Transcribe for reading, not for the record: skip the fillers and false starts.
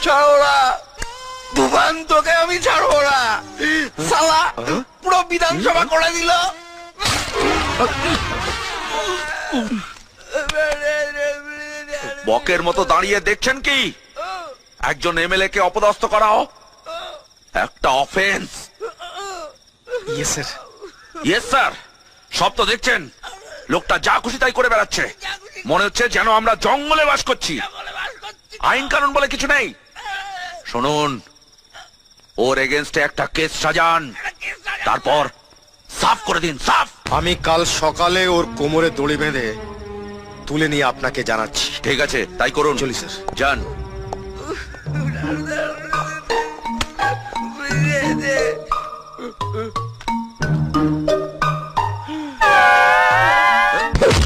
ছাড়বো না, তুফান তোকে আমি ছাড়বো না। শালা পুরো বিধানসভা করে দিল। বকের মতো দাঁড়িয়ে দেখছেন কি? একজন এমএলএ কে অপদস্থ করাও একটা offence. Yes sir. Yes sir. সব তো দেখছেন, লোকটা যা খুশি তাই করে বেড়াচ্ছে। মনে হচ্ছে যেন আমরা জঙ্গলে বাস করছি, আইন কানুন বলে কিছু নেই। শুনুন, ওর এগেনস্টে একটা কেস সাজান, তারপর সাফ করে দিন, সাফ। আমি কাল সকালে ওর কোমরে দড়ি বেঁধে তুলে নিয়ে আপনাকে জানাচ্ছি। ঠিক আছে, তাই করুন। চলি স্যার। যান। বুঝিয়ে দে।